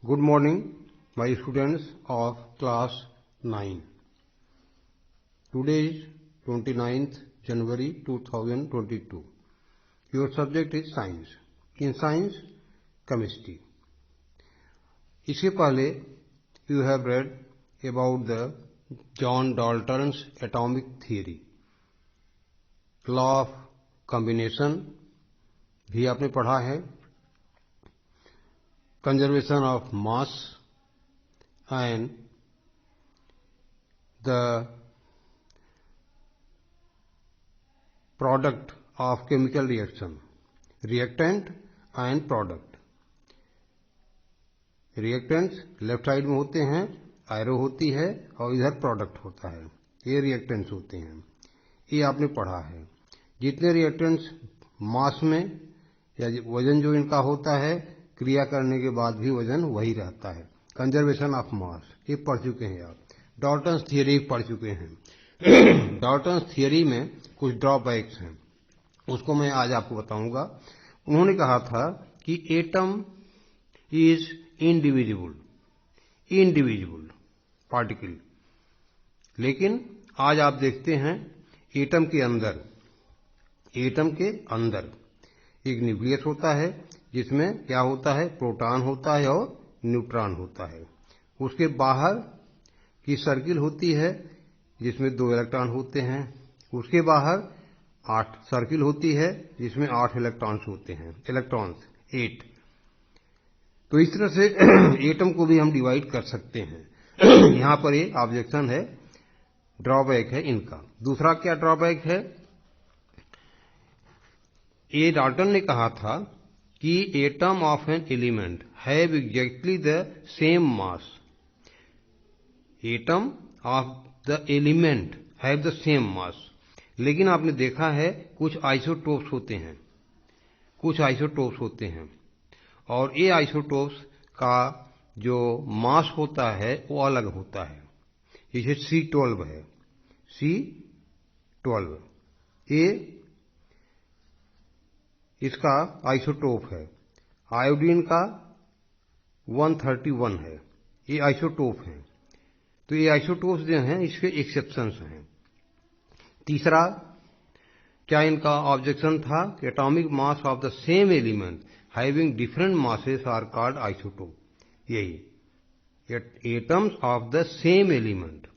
Good morning, my students of class 9. Today is 29th January 2022. Your subject is science. In science, chemistry. इसके पहले you have read about the John Dalton's atomic theory. Law of combination भी आपने पढ़ा है. Conservation of mass and the product of chemical reaction, reactant and product. reactants left side में होते हैं, arrow होती है और इधर प्रोडक्ट होता है, ये रिएक्टेंट्स होते हैं. ये आपने पढ़ा है. जितने रिएक्टेंट्स मास में या वजन जो इनका होता है, क्रिया करने के बाद भी वजन वही रहता है. कंजर्वेशन ऑफ मास ये पढ़ चुके हैं आप. डॉल्टन्स थियरी पढ़ चुके हैं. डॉल्टन्स थियरी में कुछ ड्रॉबैक्स हैं, उसको मैं आज आपको बताऊंगा. उन्होंने कहा था कि एटम इज इनडिविजिबल पार्टिकल. लेकिन आज आप देखते हैं एटम के अंदर एक न्यूक्लियस होता है, जिसमें क्या होता है, प्रोटॉन होता है और न्यूट्रॉन होता है. उसके बाहर की सर्किल होती है जिसमें 2 इलेक्ट्रॉन होते हैं. उसके बाहर 8 सर्किल होती है जिसमें 8 इलेक्ट्रॉन्स होते हैं. इलेक्ट्रॉन्स 8. तो इस तरह से एटम को भी हम डिवाइड कर सकते हैं. यहां पर एक ऑब्जेक्शन है, ड्रॉबैक है इनका. दूसरा क्या ड्रॉबैक है, ये डाल्टन ने कहा था कि atom of an element have exactly the same mass. Atom of the element have the same mass. लेकिन आपने देखा है कुछ आइसोटोप्स होते हैं और ये आइसोटोप्स का जो मास होता है वो अलग होता है. जैसे C12 है, C12 ये इसका आइसोटोप है. आयोडीन का 131 है. ये आइसोटोप हैं. तो ये आइसोटोप्स जो हैं इसके एक्सेप्शंस हैं. तीसरा क्या इनका ऑब्जेक्शन था कि atomic mass of the same element having different masses are called isotope. यही atoms of the same element,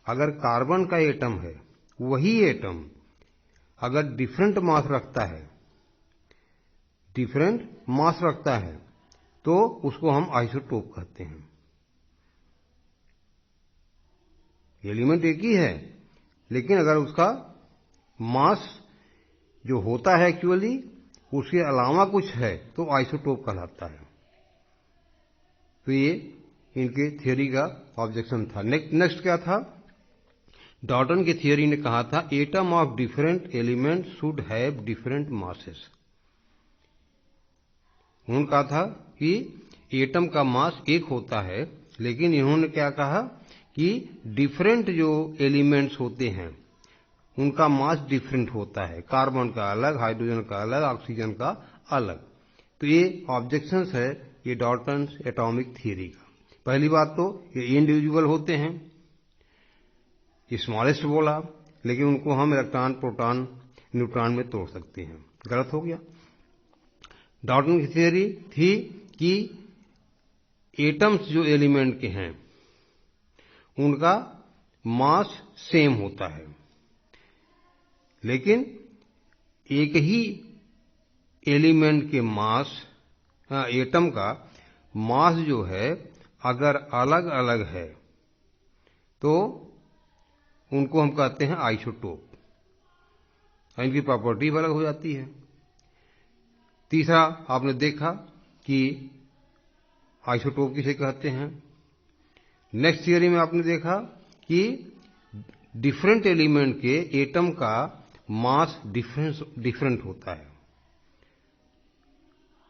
अगर कार्बन का एटम है, वही एटम अगर डिफरेंट मास रखता है तो उसको हम आइसोटोप कहते हैं. एलिमेंट एक ही है, लेकिन अगर उसका मास जो होता है एक्चुअली उसके अलावा कुछ है तो आइसोटोप कहलाता है. तो ये इनके थियरी का ऑब्जेक्शन था. नेक्स्ट क्या था, डॉल्टन की थियरी ने कहा था atom of different element should have different masses. उन्होंने कहा था कि एटम का मास एक होता है, लेकिन इन्होंने क्या कहा कि डिफरेंट जो एलिमेंट्स होते हैं उनका मास डिफरेंट होता है. कार्बन का अलग, हाइड्रोजन का अलग, ऑक्सीजन का अलग. तो ये ऑब्जेक्शंस है ये डॉल्टन्स एटॉमिक थियरी का. पहली बात तो ये इंडिविजुअल होते हैं, स्मॉलेस्ट बोला, लेकिन उनको हम इलेक्ट्रॉन, प्रोटॉन, न्यूट्रॉन में तोड़ सकते हैं. गलत हो गया. डॉल्टन की थियरी थी कि एटम्स जो एलिमेंट के हैं उनका मास सेम होता है, लेकिन एक ही एलिमेंट के मास, एटम का मास जो है अगर अलग अलग है तो उनको हम कहते हैं आइसोटोप. इनकी प्रॉपर्टी अलग हो जाती है. तीसरा आपने देखा कि आइसोटोप किसे कहते हैं. नेक्स्ट थियरी में आपने देखा कि डिफरेंट एलिमेंट के एटम का मास डिफरेंट होता है.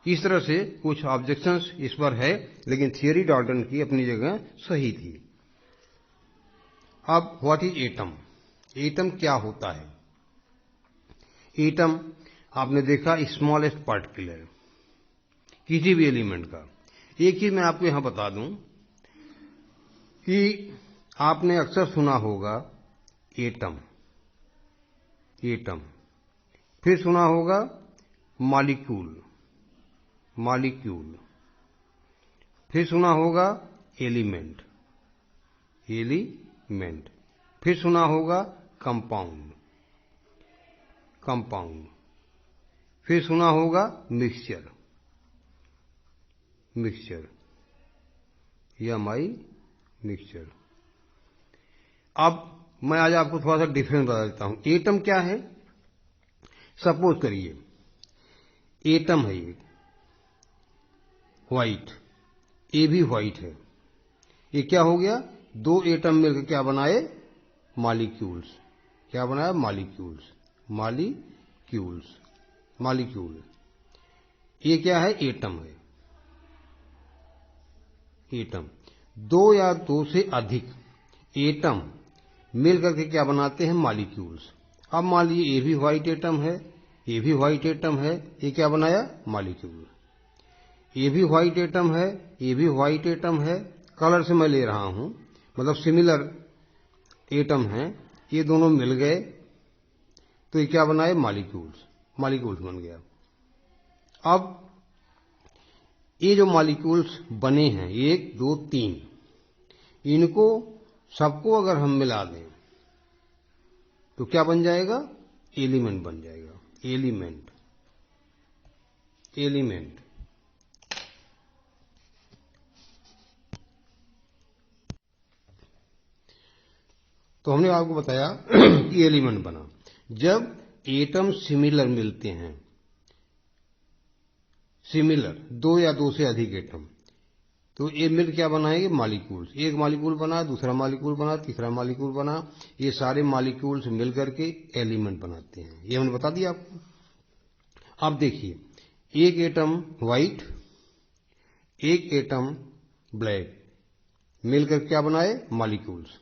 इस तरह से कुछ ऑब्जेक्शंस इस पर है, लेकिन थियरी डॉल्टन की अपनी जगह सही थी. अब व्हाट इज एटम. एटम क्या होता है. एटम आपने देखा स्मॉलेस्ट पार्टिकल है किसी भी एलिमेंट का. एक चीज मैं आपको यहां बता दूं कि आपने अक्सर सुना होगा एटम, एटम, फिर सुना होगा मॉलिक्यूल, मॉलिक्यूल, फिर सुना होगा एलिमेंट, एलिमेंट, फिर सुना होगा कंपाउंड, कंपाउंड, फिर सुना होगा मिक्सचर, मिक्सचर, या माई मिक्सचर। अब मैं आज आपको थोड़ा सा डिफरेंस बता देता हूं। एटम क्या है? सपोज करिए एटम है ये व्हाइट, ये भी व्हाइट है। ये क्या हो गया? दो एटम मिलकर क्या बनाए? मॉलिक्यूल्स। क्या बनाया? Molecules, molecules, molecule. ये क्या है? एटम है, एटम। दो या दो से अधिक एटम मिलकर के क्या बनाते हैं? मॉलिक्यूल्स। अब मान लीजिए ये भी व्हाइट एटम है, ये भी व्हाइट एटम है, ये क्या बनाया? मॉलिक्यूल। ये भी व्हाइट एटम है, ये भी व्हाइट एटम है, कलर से मैं ले रहा हूं, मतलब सिमिलर एटम हैं, ये दोनों मिल गए तो ये क्या बनाए? मॉलिक्यूल्स, मॉलिक्यूल्स बन गया। अब ये जो मॉलिक्यूल्स बने हैं, एक दो तीन, इनको सबको अगर हम मिला दें तो क्या बन जाएगा? एलिमेंट बन जाएगा, एलिमेंट, एलिमेंट। तो हमने आपको बताया कि एलिमेंट बना जब एटम सिमिलर मिलते हैं, सिमिलर, दो या दो से अधिक एटम, तो ये मिल क्या बनाएंगे? मॉलिक्यूल्स। एक मॉलिक्यूल बना, दूसरा मॉलिक्यूल बना, तीसरा मॉलिक्यूल बना, ये सारे मॉलिक्यूल्स मिल करके एलिमेंट बनाते हैं। ये हमने बता दिया आपको। अब देखिए, एक एटम व्हाइट, एक एटम ब्लैक, मिलकर क्या बनाए? मॉलिक्यूल्स।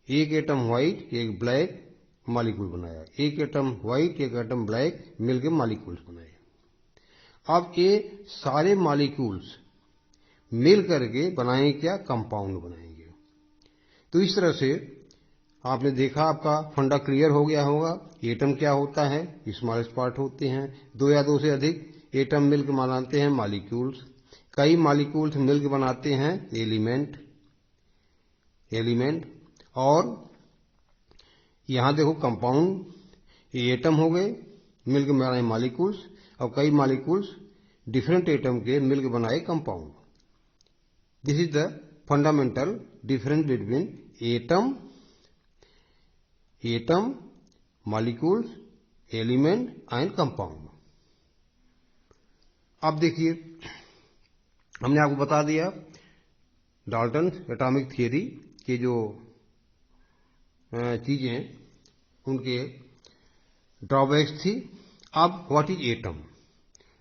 एक एटम व्हाइट, एक ब्लैक, मॉलिक्यूल बनाया। एक एटम व्हाइट, एक एटम ब्लैक, मिलकर मॉलिक्यूल्स बनाए। अब ये सारे मॉलिक्यूल्स मिल करके बनाएंगे क्या? कंपाउंड बनाएंगे। तो इस तरह से आपने देखा, आपका फंडा क्लियर हो गया होगा। एटम क्या होता है? स्मॉलेस्ट पार्ट होते हैं। दो या दो से अधिक एटम मिलकर बनाते हैं मॉलिक्यूल्स। कई मॉलिक्यूल्स मिलकर बनाते हैं एलिमेंट, एलिमेंट। और यहां देखो कंपाउंड, ये एटम हो गए, मिलकर बनाए मॉलिक्यूल्स, और कई मॉलिक्यूल्स डिफरेंट एटम के मिलकर बनाए compound. This is the fundamental difference between atom, atom, molecules, element and compound. अब देखिए, हमने आपको बता दिया डाल्टन एटॉमिक थियरी के जो चीजें, उनके ड्रॉबैक्स थी। अब व्हाट इज एटम?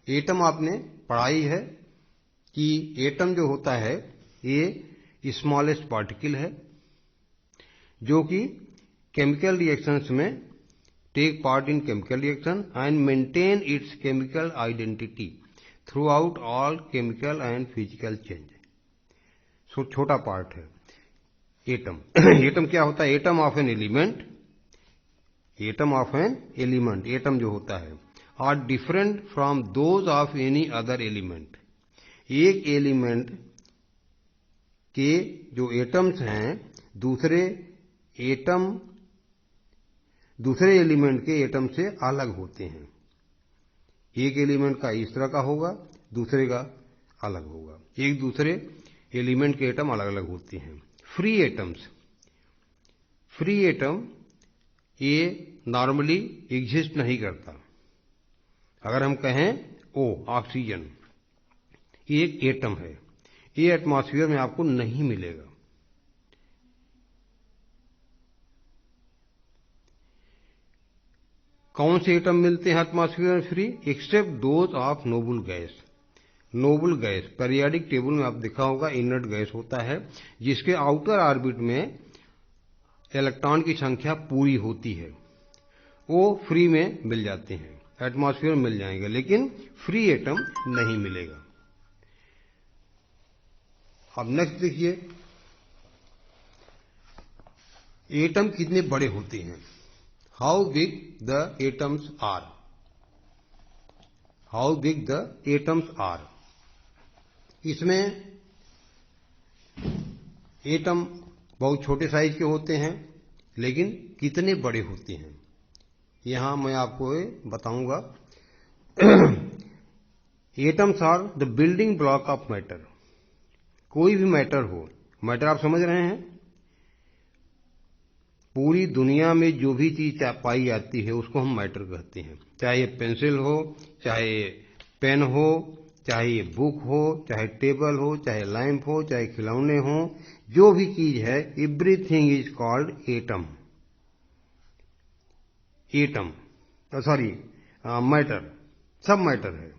एटम आपने पढ़ाई है कि एटम जो होता है ये स्मॉलेस्ट पार्टिकल है जो कि केमिकल रिएक्शंस में take part in chemical reaction and maintain its chemical identity throughout all chemical and physical change. So छोटा पार्ट है एटम। एटम क्या होता है? Atom of an element, atom of an element, atom जो होता है are different from those of any other element. एक element के जो एटम्स हैं दूसरे एटम, दूसरे एलिमेंट के एटम से अलग होते हैं। एक एलिमेंट का इस तरह का होगा, दूसरे का अलग होगा। एक दूसरे एलिमेंट के एटम अलग अलग होते हैं। फ्री एटम्स, फ्री एटम ये नॉर्मली एग्जिस्ट नहीं करता। अगर हम कहें ओ ऑक्सीजन, ये एक एटम है, ये एटमॉस्फेयर में आपको नहीं मिलेगा। कौन से एटम मिलते हैं एटमॉस्फेयर में free? Except those of noble gas. Noble gas periodic table में आप देखा होगा इनर्ट गैस होता है जिसके आउटर ऑर्बिट में इलेक्ट्रॉन की संख्या पूरी होती है, वो फ्री में मिल जाते हैं, एटमॉस्फेयर में मिल जाएंगे, लेकिन फ्री एटम नहीं मिलेगा। अब नेक्स्ट देखिए, एटम कितने बड़े होते हैं। How big the atoms are. How big the atoms are. इसमें एटम बहुत छोटे साइज के होते हैं, लेकिन कितने बड़े होते हैं यहां मैं आपको बताऊंगा। Atoms are the building block of matter. कोई भी मैटर हो, मैटर आप समझ रहे हैं, पूरी दुनिया में जो भी चीज पाई जाती है उसको हम मैटर कहते हैं। चाहे ये पेंसिल हो, चाहे पेन हो, चाहे ये बुक हो, चाहे टेबल हो, चाहे लैंप हो, चाहे खिलौने हो, जो भी चीज है, everything is called atom. Atom sorry matter, सब मैटर है।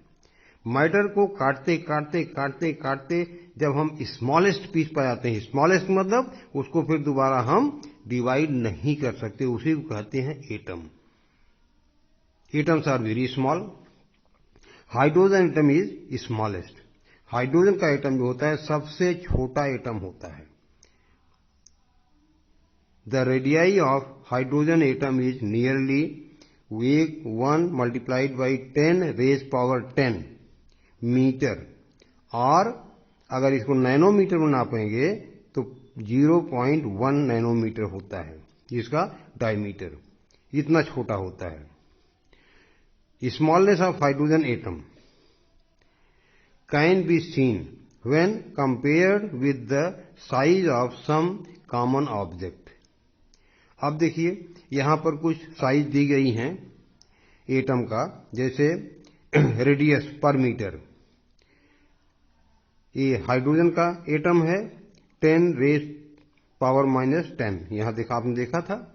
मैटर को काटते काटते काटते काटते जब हम स्मॉलेस्ट पीस पर आते हैं, स्मॉलेस्ट मतलब उसको फिर दोबारा हम डिवाइड नहीं कर सकते, उसी को कहते हैं atom. Atoms are very small. Hydrogen atom is smallest. Hydrogen का एटम जो होता है सबसे छोटा एटम होता है। The radii of hydrogen atom is nearly 1 multiplied by 10⁻10 metre, और अगर इसको नैनोमीटर में नापेंगे तो 0.1 नैनोमीटर होता है इसका डायमीटर। इतना छोटा होता है। Smallness of hydrogen atom can be seen when compared with the size of some common object. अब देखिए यहां पर कुछ साइज दी गई हैं एटम का, जैसे रेडियस पर मीटर। ये हाइड्रोजन का एटम है 10⁻⁻10, यहां देखा, आपने देखा था,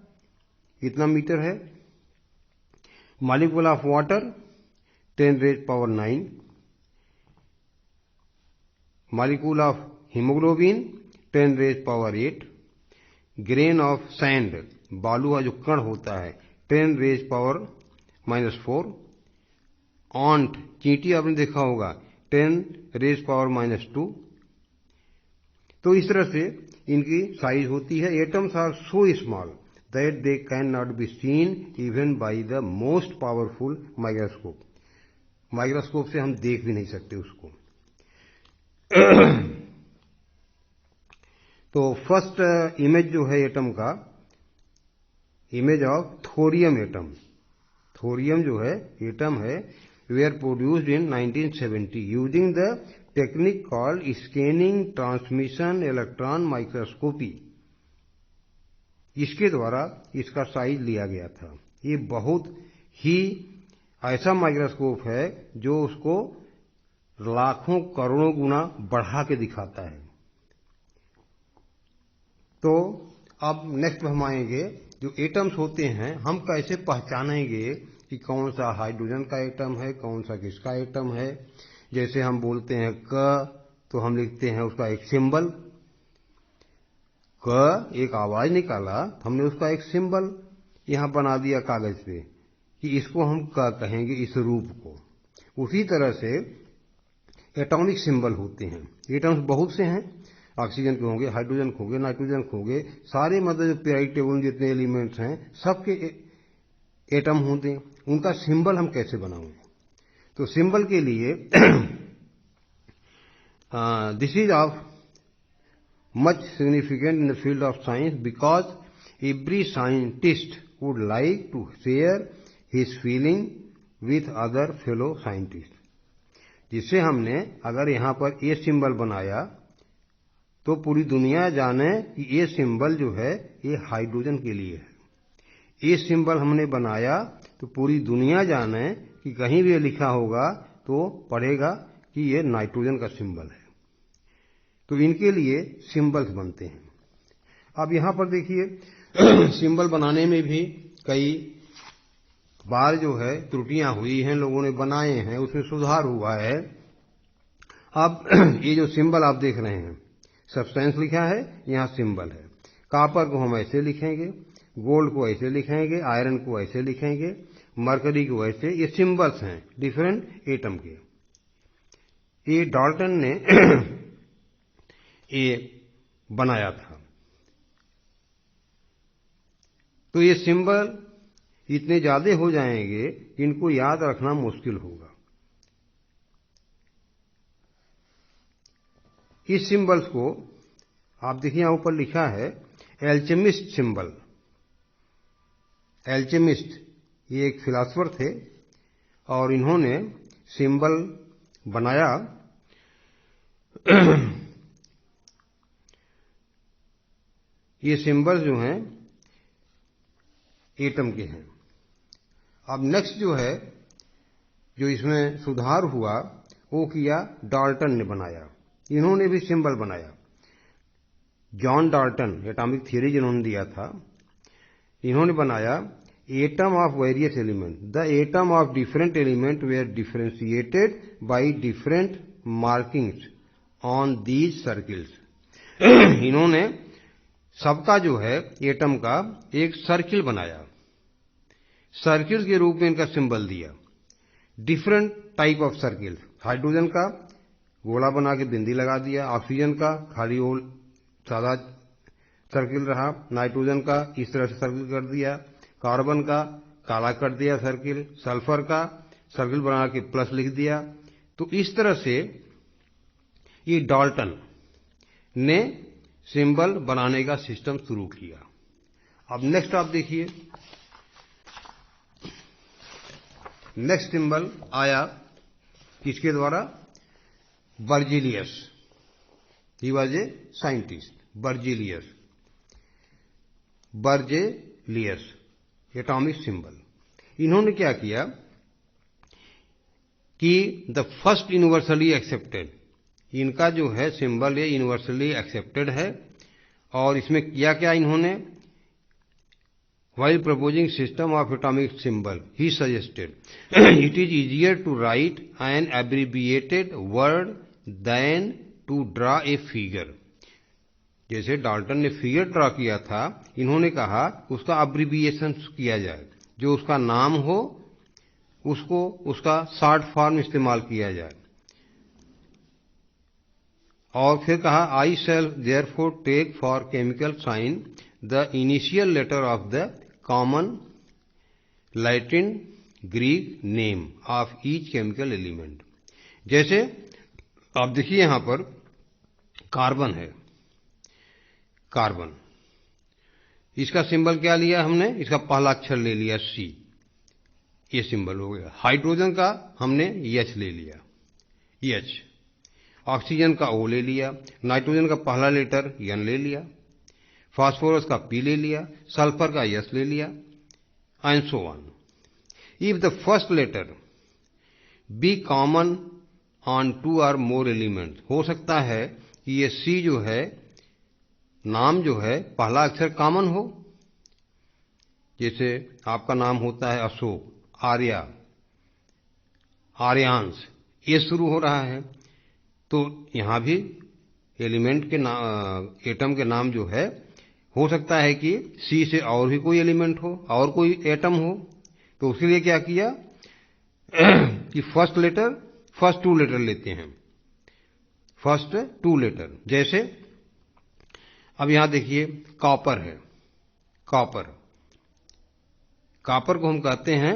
इतना मीटर है। Molecule of water 10⁻9। Molecule of haemoglobin 10⁻8। Grain of sand, बालू का जो कण होता है, 10⁻⁻4। ऑंट, चींटी आपने देखा होगा, 10⁻⁻2। तो इस तरह से इनकी साइज होती है। Atoms are so small that they can not be seen even by the most powerful microscope. Microscope से हम देख भी नहीं सकते उसको। तो फर्स्ट इमेज जो है एटम का, image of thorium atom. Thorium जो है एटम है, were produced in 1970 using the technique called scanning transmission electron microscopy। इसके द्वारा इसका साइज लिया गया था। ये बहुत ही ऐसा माइक्रोस्कोप है जो उसको लाखों करोड़ों गुना बढ़ा के दिखाता है। तो अब नेक्स्ट हम आएंगे, जो एटम्स होते हैं हम कैसे पहचानेंगे कि कौन सा हाइड्रोजन का एटम है, कौन सा किसका एटम है। जैसे हम बोलते हैं क, तो हम लिखते हैं उसका एक सिंबल, क एक आवाज निकाला, हमने उसका एक सिंबल यहां बना दिया कागज पे कि इसको हम क कहेंगे, इस रूप को। उसी तरह से एटॉमिक सिंबल होते हैं। एटम्स बहुत से हैं, ऑक्सीजन के होंगे, हाइड्रोजन के होंगे, नाइट्रोजन के होंगे, सारे मतलब जो पीरियोडिक टेबल जितने एलिमेंट्स हैं सबके एटम होते हैं। उनका सिंबल हम कैसे बनाएंगे? तो सिंबल के लिए this is of much significant in the field of science because every scientist would like to share his feeling with other fellow scientist. जिससे हमने अगर यहां पर ये सिंबल बनाया तो पूरी दुनिया जाने कि ये सिंबल जो है ये हाइड्रोजन के लिए है। ये सिंबल हमने बनाया तो पूरी दुनिया जाने कि कहीं भी लिखा होगा तो पढ़ेगा कि ये नाइट्रोजन का सिंबल है। तो इनके लिए सिंबल्स बनते हैं। अब यहां पर देखिए सिंबल बनाने में भी कई बार जो है त्रुटियां हुई हैं, लोगों ने बनाए हैं, उसमें सुधार हुआ है। अब ये जो सिंबल आप देख रहे हैं, सब्सटेंस लिखा है, यहाँ सिंबल है। कॉपर को हम ऐसे लिखेंगे, गोल्ड को ऐसे लिखेंगे, आयरन को ऐसे लिखेंगे, मरकरी को ऐसे। ये सिंबल्स हैं डिफरेंट एटम के। ये डाल्टन ने ये बनाया था। तो ये सिंबल इतने ज्यादा हो जाएंगे कि इनको याद रखना मुश्किल होगा। इस सिंबल्स को आप देखिए यहां ऊपर लिखा है एल्केमिस्ट सिंबल। एल्केमिस्ट ये एक फिलासफर थे और इन्होंने सिंबल बनाया ये सिंबल जो हैं एटम के हैं। अब नेक्स्ट जो है जो इसमें सुधार हुआ वो किया डाल्टन ने बनाया। इन्होंने भी सिंबल बनाया। जॉन डाल्टन एटॉमिक थ्योरी जिन्होंने दिया था, इन्होंने बनाया atom of various element. The atom of different element where differentiated by different markings on these circles. इन्होंने सबका जो है एटम का एक सर्किल बनाया, सर्किल के रूप में इनका सिंबल दिया। Different type of circle, hydrogen का गोला बना के बिंदी लगा दिया, ऑक्सीजन का खाली होल सादा सर्किल रहा, नाइट्रोजन का इस तरह से सर्किल कर दिया, कार्बन का काला कर दिया सर्किल, सल्फर का सर्किल बना के प्लस लिख दिया। तो इस तरह से ये डाल्टन ने सिंबल बनाने का सिस्टम शुरू किया। अब नेक्स्ट आप देखिए, नेक्स्ट सिंबल आया किसके द्वारा? Berzelius. He was a scientist. Berzelius atomic symbol. इन्होंने क्या किया कि द फर्स्ट यूनिवर्सली एक्सेप्टेड, इनका जो है सिंबल ये यूनिवर्सली एक्सेप्टेड है। और इसमें किया क्या इन्होंने? While proposing system of atomic symbol, he suggested it is easier to write an abbreviated word than to draw a figure. जैसे डाल्टन ने फिगर ड्रा किया था, इन्होंने कहा उसका अब्रिविएशन किया जाए, जो उसका नाम हो उसको उसका शॉर्ट फॉर्म इस्तेमाल किया जाए। और फिर कहा I shall therefore take for chemical sign the initial letter of the common Latin Greek name of each chemical element. जैसे आप देखिए यहां पर कार्बन है, कार्बन, इसका सिंबल क्या लिया हमने? इसका पहला अक्षर ले लिया सी, ये सिंबल हो गया। हाइड्रोजन का हमने एच ले लिया, एच। ऑक्सीजन का ओ ले लिया, नाइट्रोजन का पहला लेटर एन ले लिया, फास्फोरस का पी ले लिया, सल्फर का एस ले लिया, and so on. If the first letter be common on two or more element, हो सकता है कि ये सी जो है नाम जो है पहला अक्षर कॉमन हो। जैसे आपका नाम होता है अशोक, आर्या, आर्यांश, ये शुरू हो रहा है, तो यहां भी एलिमेंट के एटम के नाम जो है हो सकता है कि सी से और भी कोई एलिमेंट हो और कोई एटम हो। तो उसके लिए क्या किया कि फर्स्ट टू लेटर लेते हैं, फर्स्ट टू लेटर। जैसे अब यहां देखिए कॉपर है, कॉपर, कॉपर को हम कहते हैं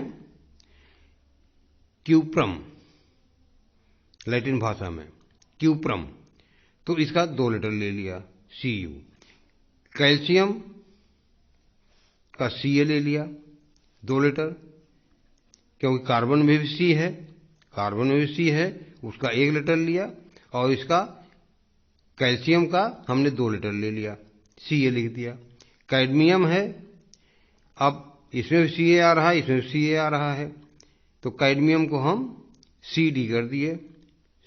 क्यूप्रम, लैटिन भाषा में क्यूप्रम। तो इसका दो लेटर ले लिया Cu। कैल्शियम का Ca ले लिया दो लेटर, क्योंकि कार्बन में भी C है, कार्बन में भी C है, उसका एक लेटर लिया। और इसका कैल्शियम का हमने दो लेटर ले लिया, Ca लिख दिया। कैडमियम है, अब इसमें भी Ca आ रहा है, इसमें भी Ca आ रहा है, तो कैडमियम को हम Cd कर दिए,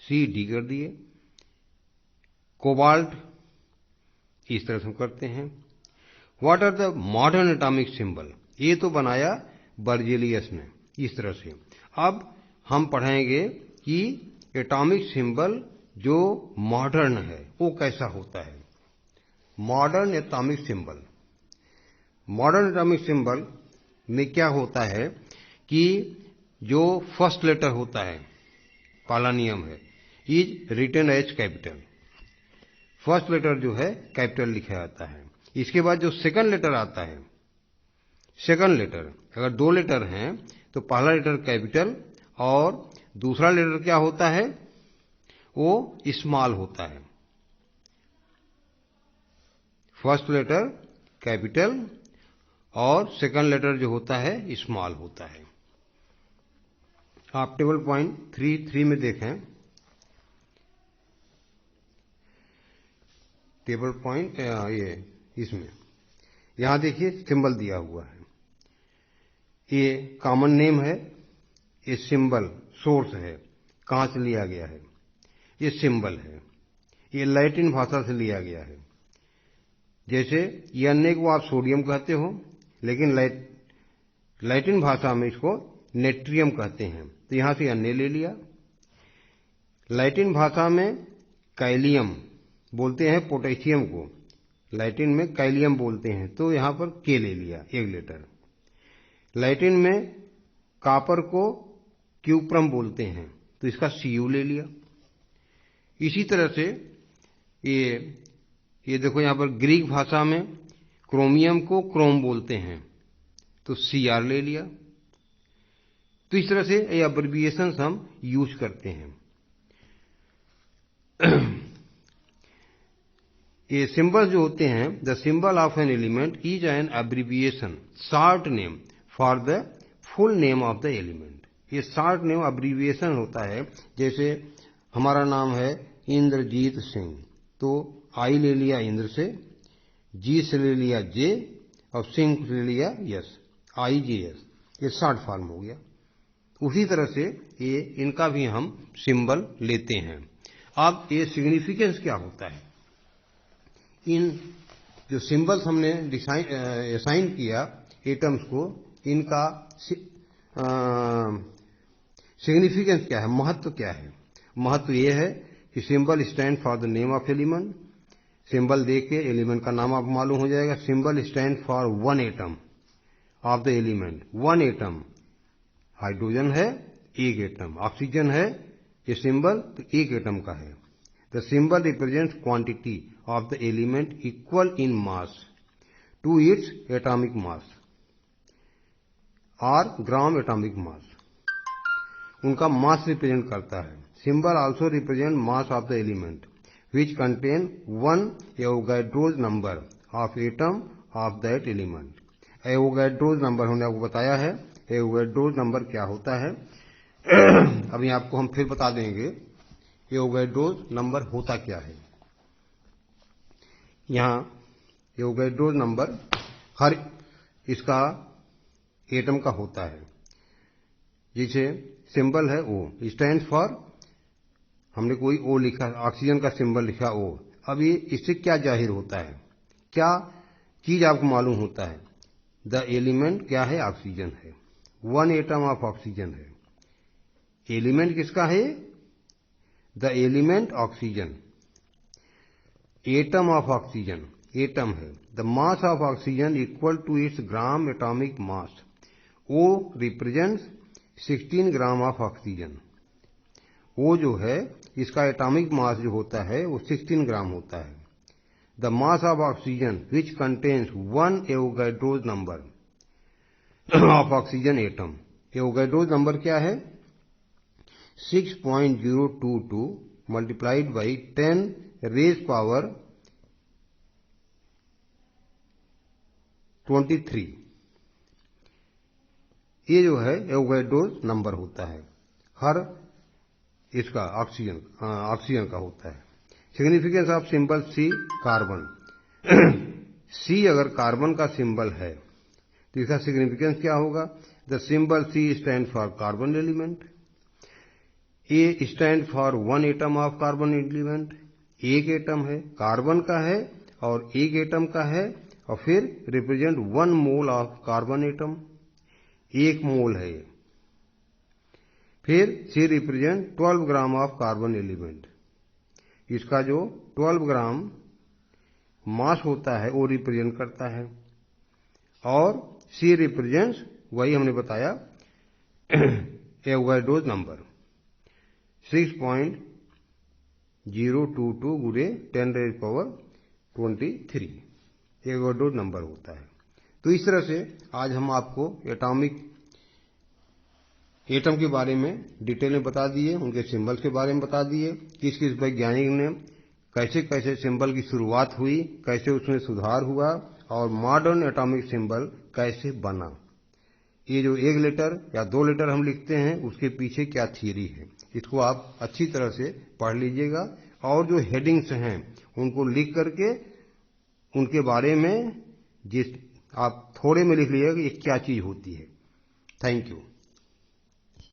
Cd कर दिए। कोबाल्ट इस तरह से हम करते हैं। What are the modern atomic symbol? ये तो बनाया बर्जेलियस ने इस तरह से। अब हम पढ़ेंगे कि एटॉमिक सिंबल जो मॉडर्न है वो कैसा होता है। Modern atomic symbol, modern atomic symbol में क्या होता है कि जो फर्स्ट लेटर होता है, पहला नियम है, is written as capital. First letter जो है कैपिटल लिखा जाता है। इसके बाद जो सेकंड लेटर आता है, सेकंड लेटर अगर दो लेटर हैं तो पहला लेटर कैपिटल और दूसरा लेटर क्या होता है, वो स्मॉल होता है। फर्स्ट लेटर कैपिटल और सेकंड लेटर जो होता है स्मॉल होता है। आप टेबल पॉइंट 3.3 में देखें, टेबल पॉइंट ये इसमें यहां देखिए सिंबल दिया हुआ है। ये कॉमन नेम है, ये सिंबल सोर्स है, कहां से लिया गया है, ये सिंबल है, ये लैटिन भाषा से लिया गया है। जैसे ये अन्य को आप सोडियम कहते हो, लेकिन लैटिन भाषा में इसको नेट्रियम कहते हैं, तो यहां से अन्य ले लिया। लैटिन भाषा में कैलियम बोलते हैं पोटेशियम को, लैटिन में कैलियम बोलते हैं, तो यहां पर के ले लिया एक लेटर। लैटिन में कॉपर को क्यूप्रम बोलते हैं, तो इसका सीयू ले लिया। इसी तरह से ये देखो यहां पर ग्रीक भाषा में क्रोमियम को क्रोम बोलते हैं, तो सीआर ले लिया। तो इस तरह से ये अब्रिविएशंस हम यूज करते हैं। ये सिंबल्स जो होते हैं, the symbol of an element is an abbreviation short name for the full name of the element. ये शॉर्ट नेम अब्रिविएशन होता है। जैसे हमारा नाम है इंद्रजीत सिंह, तो आई ले लिया इंद्र से, जी से ले लिया जे और सिंह से ले लिया यस, IJS, ये शॉर्ट फॉर्म हो गया। उसी तरह से ये इनका भी हम सिंबल लेते हैं। अब ये सिग्निफिकेंस क्या होता है, इन जो सिंबल्स हमने असाइन किया एटम्स को, इनका सिग्निफिकेंस क्या है, महत्व क्या है। महत्व ये है कि symbol stand for the name of element. Symbol देख के एलिमेंट का नाम आपको मालूम हो जाएगा। Symbol stand for one atom of the element. One atom, hydrogen है एक एटम, ऑक्सीजन है, ये सिंबल तो एक एटम का है। The symbol represents quantity of the element equal in mass to its atomic mass or gram atomic mass. उनका mass represent करता है। Symbol also represent mass of the element which contain one Avogadro's number of atom of that element। Avogadro's number हमने आपको बताया है, Avogadro's number क्या होता है। अभी आपको हम फिर बता देंगे Avogadro's number होता क्या है। यहाँ Avogadro's number हर इसका एटम का होता है। जिसे सिंबल है O स्टैंड फॉर, हमने कोई O लिखा, ऑक्सीजन का सिंबल लिखा O। अब ये इससे क्या जाहिर होता है, क्या चीज आपको मालूम होता है। द एलिमेंट क्या है, ऑक्सीजन है, वन एटम ऑफ ऑक्सीजन है। एलिमेंट किसका है, the element oxygen, atom of oxygen, atom है। The mass of oxygen equal to its gram atomic mass. O represents 16 gram of oxygen. वो जो है इसका एटॉमिक मास जो होता है वो 16 ग्राम होता है। The mass of oxygen which contains one Avogadro's number of oxygen atom. Avogadro's number क्या है, 6.022 मल्टीप्लाइड बाई 10 रेज पावर 23। ये जो है एवोगैड्रोस नंबर होता है, हर इसका ऑक्सीजन का होता है। Significance of symbol C, carbon. C अगर कार्बन का सिंबल है तो इसका सिग्निफिकेंस क्या होगा। The symbol C stand for carbon element. A stand for one atom of carbon element. एक एटम है, कार्बन का है और एक एटम का है, और फिर represent 1 mole of carbon atom, 1 मोल है। फिर C represent 12 gram of carbon element. इसका जो 12 ग्राम मास होता है वो रिप्रेजेंट करता है। और C रिप्रेजेंट्स, वही हमने बताया, एवोगैड्रोस नंबर 6.022 022 गुणे 10⁻23 एवोगाड्रो नंबर होता है। तो इस तरह से आज हम आपको एटम के बारे में डिटेल में बता दिए, उनके सिंबल्स के बारे में बता दिए, किस किस वैज्ञानिक ने कैसे कैसे सिंबल की शुरुआत हुई, कैसे उसमें सुधार हुआ और मॉडर्न एटॉमिक सिंबल कैसे बना। ये जो एक लेटर या दो लेटर हम लिखते हैं उसके पीछे क्या थियरी है, इसको आप अच्छी तरह से पढ़ लीजिएगा और जो हेडिंग्स हैं उनको लिख करके उनके बारे में जिस आप थोड़े में लिख लीजिएगा कि ये क्या चीज होती है। Thank you.